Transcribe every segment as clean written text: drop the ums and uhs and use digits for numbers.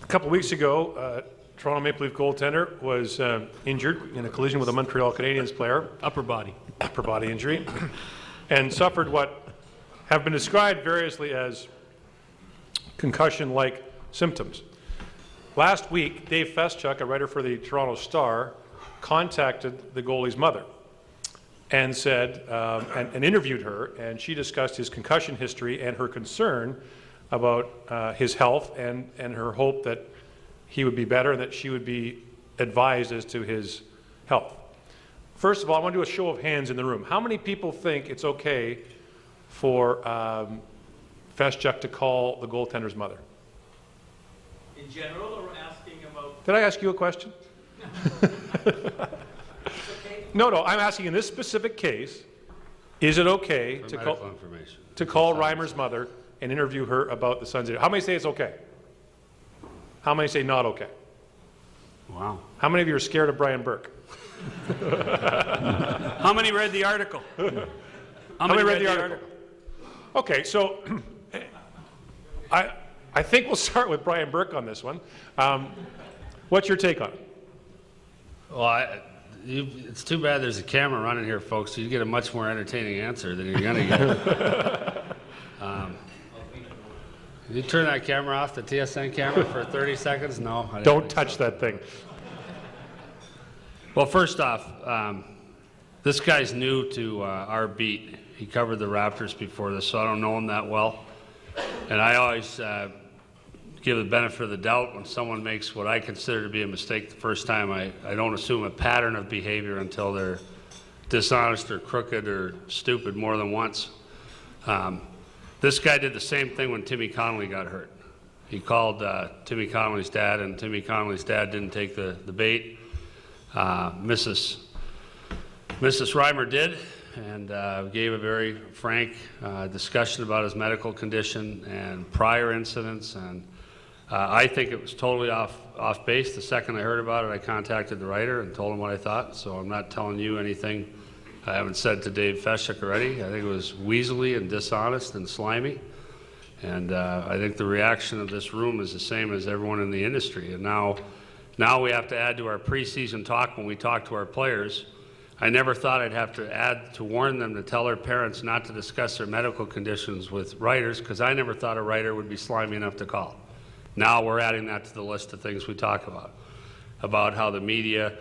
A couple weeks ago, Toronto Maple Leaf goaltender was injured in a collision with a Montreal Canadiens player. Upper body injury, and suffered what have been described variously as concussion-like symptoms. Last week, Dave Feschuk, a writer for the Toronto Star, contacted the goalie's mother and said, and interviewed her, and she discussed his concussion history and her concern about his health and her hope that he would be better and that she would be advised as to his health. First of all, I want to do a show of hands in the room. How many people think it's okay for Feschuk to call the goaltender's mother? In general, or asking about... Did I ask you a question? No, I'm asking in this specific case, is it okay to call Reimer's mother and interview her about the son's injury? How many say it's okay? How many say not okay? Wow. How many of you are scared of Brian Burke? How many read the article? How many read the article? Okay, so I think we'll start with Brian Burke on this one. What's your take on it? Well, it's too bad there's a camera running here, folks. You get a much more entertaining answer than you're going to get. You turn that camera off, the TSN camera, for 30 seconds? No. Don't touch that thing. Well, first off, this guy's new to our beat. He covered the Raptors before this, so I don't know him that well. And I always give the benefit of the doubt when someone makes what I consider to be a mistake the first time. I don't assume a pattern of behavior until they're dishonest or crooked or stupid more than once. This guy did the same thing when Timmy Connolly got hurt. He called Timmy Connolly's dad, and Timmy Connolly's dad didn't take the bait. Mrs. Reimer did, and gave a very frank discussion about his medical condition and prior incidents, and I think it was totally off base. The second I heard about it, I contacted the writer and told him what I thought, so I'm not telling you anything I haven't said to Dave Feschuk already. I think it was weaselly and dishonest and slimy, and I think the reaction of this room is the same as everyone in the industry. And now we have to add to our preseason talk when we talk to our players. I never thought I'd have to add to warn them to tell their parents not to discuss their medical conditions with writers, because I never thought a writer would be slimy enough to call. Now we're adding that to the list of things we talk about how the media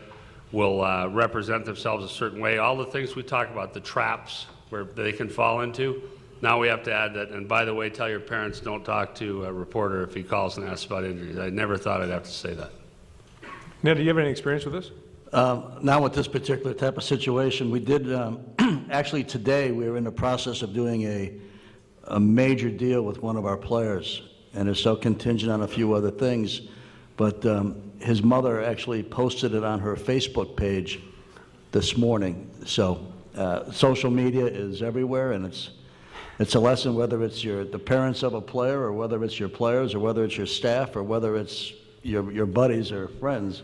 will represent themselves a certain way, all the things we talk about, the traps where they can fall into. Now we have to add that, and by the way, tell your parents don't talk to a reporter if he calls and asks about injuries. I never thought I'd have to say that. Ned, do you have any experience with this? Not with this particular type of situation. We did, actually today, we were in the process of doing a major deal with one of our players, and it's so contingent on a few other things, but his mother actually posted it on her Facebook page this morning. So social media is everywhere, and it's a lesson whether it's the parents of a player, or whether it's your players, or whether it's your staff, or whether it's your buddies or friends.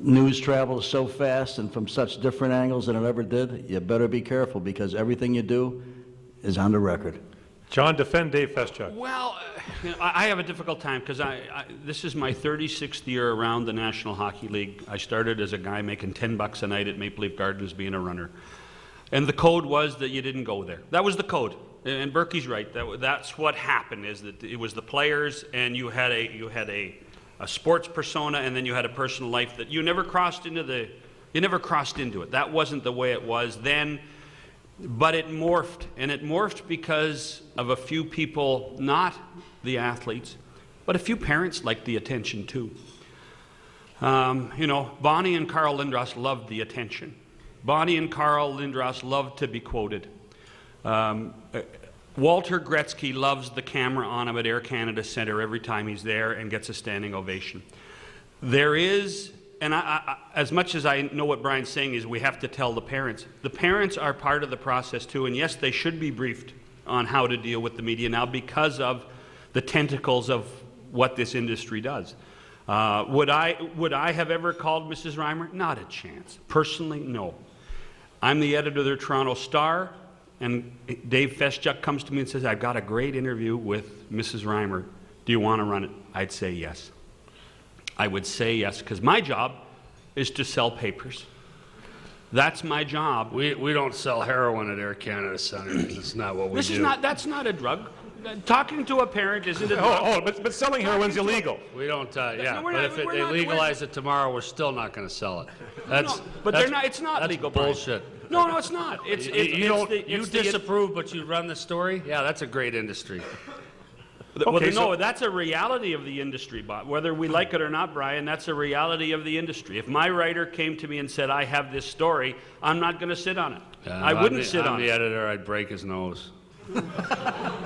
News travels so fast and from such different angles than it ever did. You better be careful, because everything you do is on the record. John, defend Dave Feschuk. Well, I have a difficult time because this is my 36th year around the National Hockey League. I started as a guy making $10 a night at Maple Leaf Gardens being a runner. And the code was that you didn't go there. That was the code. And Burke's right. That's what happened, is that it was the players, and you had a sports persona, and then you had a personal life that you never crossed into it. That wasn't the way it was then. But it morphed, and it morphed because of a few people, not the athletes, but a few parents liked the attention too. Bonnie and Carl Lindros loved the attention. Bonnie and Carl Lindros loved to be quoted. Walter Gretzky loves the camera on him at Air Canada Centre every time he's there and gets a standing ovation. There is, and as much as I know what Brian's saying, is we have to tell the parents. The parents are part of the process too, and yes, they should be briefed on how to deal with the media now because of the tentacles of what this industry does. Would I have ever called Mrs. Reimer? Not a chance. Personally, no. I'm the editor of the Toronto Star, and Dave Feschuk comes to me and says, I've got a great interview with Mrs. Reimer. Do you want to run it? I'd say yes. I would say yes, because my job is to sell papers. That's my job. We don't sell heroin at Air Canada Centre. That's not what we do. That's not a drug. Talking to a parent isn't a drug. But selling heroin's illegal. We don't, yeah, No, we're but not- if we're they not- legalize it tomorrow, we're still not going to sell it. That's, but that's- they're not. It's not that's legal. Brian. bullshit. No, it's not. It's You disapprove, but you run the story? Yeah, that's a great industry. Okay, no, that's a reality of the industry, but whether we like it or not, Brian, that's a reality of the industry. If my writer came to me and said, I have this story, I'm not going to sit on it. I wouldn't sit on I'm it. the editor, I'd break his nose. All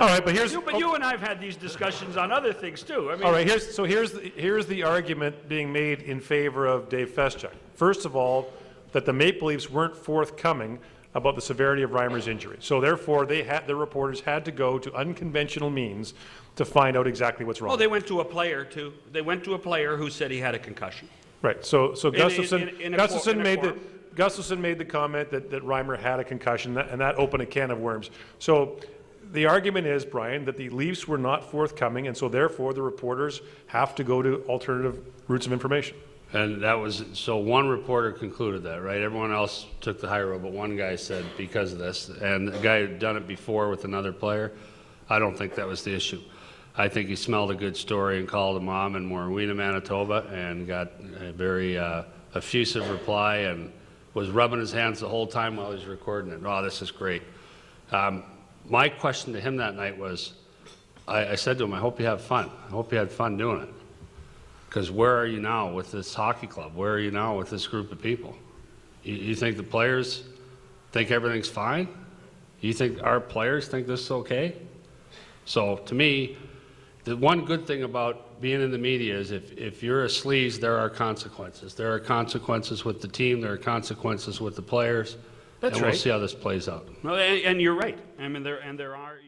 right, but here's... But you and I have had these discussions on other things, too. I mean, All right, here's the argument being made in favor of Dave Feschuk. First of all, that the Maple Leafs weren't forthcoming about the severity of Reimer's injury. So therefore, the reporters had to go to unconventional means to find out exactly what's wrong. they went to a player, too. They went to a player who said he had a concussion. Right. So Gustafson in a made the comment that Reimer had a concussion, and that opened a can of worms. So the argument is, Brian, that the Leafs were not forthcoming, and so therefore the reporters have to go to alternative routes of information. And that was, so one reporter concluded that, right? Everyone else took the high road, but one guy said because of this, and the guy who'd done it before with another player, I don't think that was the issue. I think he smelled a good story and called a mom in Morowena, Manitoba, and got a very effusive reply and was rubbing his hands the whole time while he was recording it. Oh, this is great. My question to him that night was, I said to him, I hope you have fun. I hope you had fun doing it. Because where are you now with this hockey club? Where are you now with this group of people? You think the players think everything's fine? You think our players think this is okay? So to me, the one good thing about being in the media is if you're a sleaze, there are consequences. There are consequences with the team. There are consequences with the players. That's and we'll right. see how this plays out. Well, and you're right. I mean, there are.